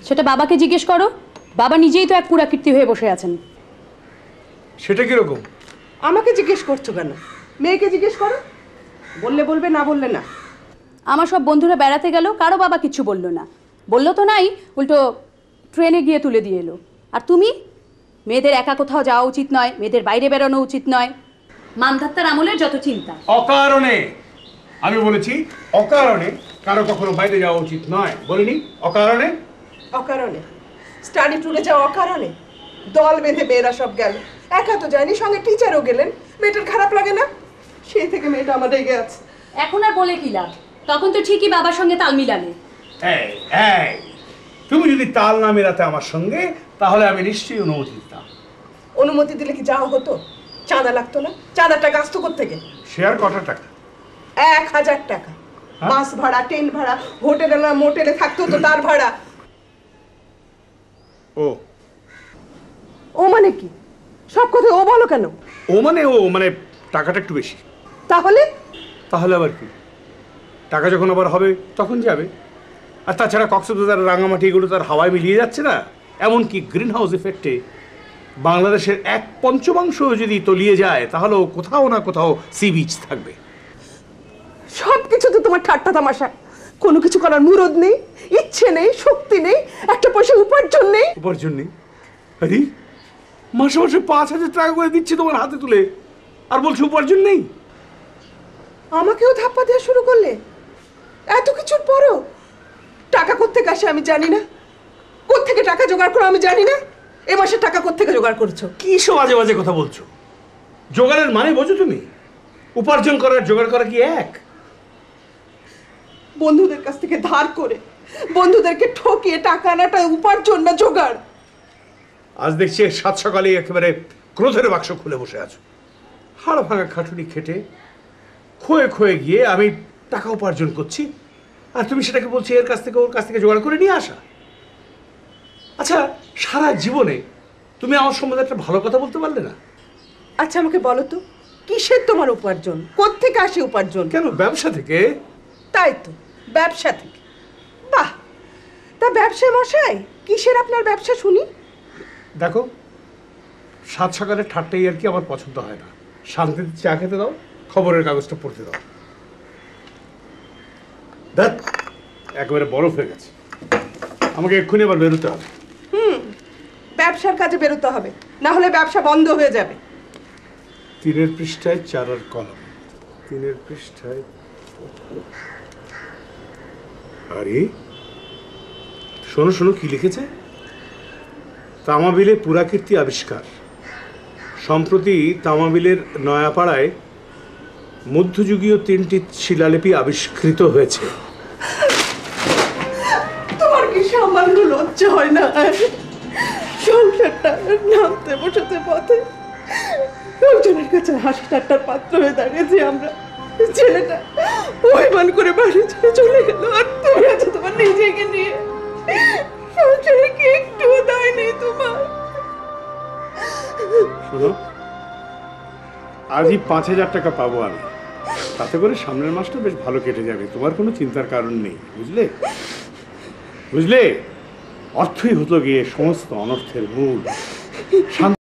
সেটা বাবাকে জিজ্ঞেস করো। বাবা নিজেই তো এক পুরাকীর্তি হয়ে বসে আছেন। সেটা কিরকম? আমাকে জিজ্ঞেস করছো কেন? মেয়েকে জিজ্ঞেস করো, বললে বলবে, না বললে না। আমার সব বন্ধুরা বেড়াতে গেল, কারো বাবা কিচ্ছু বললো না। বললো তো নাই, উল্টো ট্রেনে গিয়ে তুলে দিয়ে এলো। আর তুমি? মেয়েদের একা কোথাও যাওয়া উচিত নয়, মেয়েদের বাইরে বেরোনো উচিত নয়। মানধাত্তার আমলের যত চিন্তা। অকারণে আমি বলেছি, অকারণে কারো কখনো বাইরে যাওয়া উচিত নয়, বলিনি? অকারণে? অকারণে স্টাডি ট্যুরে যাওয়া অকারণে? দল বেঁধে মেয়েরা সব গেল, একা তো যায়নি, সঙ্গে টিচারও গেলেন। মেয়েটার খারাপ লাগে না? সেই থেকে মেয়েটা আমার রেগে আছে। এখন আর বলে কি লাভ? তখন তো ঠিকই বাবার সঙ্গে তাল মিলালে। এই এই, তুমি যদি তাল না মেলাতে আমার সঙ্গে, তাহলে আমি নিশ্চয়ই অনুমতি দিতাম। অনুমতি দিলে কি যাওয়া হতো? চাঁদা লাগতো না? চাঁদার টাকা আসতো কোত্থেকে? শেয়ার কটা টাকা? 1000 টাকা। বাস ভাড়া, ট্রেন ভাড়া, হোটেলে না মোটেলে থাকতে হতো তার ভাড়া। ও ও মানে কি? সব কথা ও বলো কেন? ও মানে টাকাটা একটু বেশি। তাহলে? তাহলে আবার কি? টাকা যখন আবার হবে তখন যাবে। আর তাছাড়া কক্সবাজার, রাঙামাটি এগুলো তার হাওয়ায় মিলিয়ে যাচ্ছে না। এমনকি গ্রিন হাউস ইফেক্টে বাংলাদেশের 1/5 যদি তলিয়ে যায়, তাহলেও কোথাও না কোথাও সি বিচ থাকবে। সব কিছু তো তোমার ঠাট্টা তামাশা। কোনো কিছু করার মুরদ নেই, ইচ্ছে নেই, শক্তি নেই, একটা পয়সা উপার্জন নেই। উপার্জন নেই? আরে মাসে মাসে 5,000 টাকা করে দিচ্ছে তোমার হাতে তুলে, আর বলছে উপার্জন নেই। আমাকেও ধাপ্পা দেওয়া শুরু করলে? এত কিছুর পরও? টাকা কোত্থেকে আসে আমি জানি না, কোত্থেকে টাকা জোগাড় করো আমি জানি না। এ মাসে টাকা কোত্থেকে জোগাড় করছো? কি সব আজে বাজে কথা বলছো? জোগাড়ের মানে বোঝো তুমি? উপার্জন করার জোগাড় করা কি এক? বন্ধুদের কাছ থেকে ধার করে, বন্ধুদেরকে ঠকিয়ে টাকা আনাটা উপার্জন না জোগাড়? আজ দেখছি 7 সকালে একেবারে ক্রোধের বাক্স খুলে বসে আছো। হাড় ভাঙা খাটুনি খেটে ক্ষয়ে ক্ষয়ে গিয়ে আমি টাকা উপার্জন করছি, আর তুমি সেটাকে বলছো এর কাছ থেকে ওর কাছ থেকে জোগাড় করে নিয়ে আসা। আচ্ছা, সারা জীবনে তুমি আমার সম্বন্ধে একটা ভালো কথা বলতে পারলে না। আচ্ছা আমাকে বলো তো, কিসের তোমার উপার্জন? কোত্থেকে আসে উপার্জন? কেন, ব্যবসা থেকে। তাই তো, ব্যবসা থেকে। বাহ, তা ব্যবসা মশাই, কিসের আপনার ব্যবসা শুনি? দেখো, 7 সকালে ঠাট্টাই আর কি আমার পছন্দ হয় না। শান্তিতে চা খেতে দাও, খবরের কাগজটা পড়তে দাও। দেখ, একেবারে বরফ হয়ে গেছে, আমাকে এক্ষুনি আবার বেরোতে হবে। ব্যবসার কাজে বেরোতে হবে, না হলে ব্যবসা বন্ধ হয়ে যাবে। 3 পৃষ্ঠায় 4 কলম, 3 পৃষ্ঠায়। আরে শোনো শোনো, কি লিখেছে? তামাবিলে পুরাকীর্তি আবিষ্কার। সম্প্রতি তামাবিলের নয়াপাড়ায় মধ্যযুগীয় 3টি শিলালিপি আবিষ্কৃত হয়েছে। তোমার কি সামান্য লজ্জা হয় না? সংসারটা নামতে বসতে পথে লোকজনের কাছে হাসি ঠাট্টার পাত্র হয়ে দাঁড়িয়েছি আমরা। ছেলেটা অভিমান করে বাড়ি ছেড়ে চলে গেল, আর তুমি আছো তোমার নিজেকে নিয়ে। সংসারে কি একটু দায় নেই তোমার? শোনো, আজই 5,000 টাকা পাবো আমি, তাতে করে সামনের মাসটা বেশ ভালো কেটে যাবে। তোমার কোনো চিন্তার কারণ নেই, বুঝলে? বুঝলে, অর্থই হতো গিয়ে সমস্ত অনর্থের মূল। শান্তি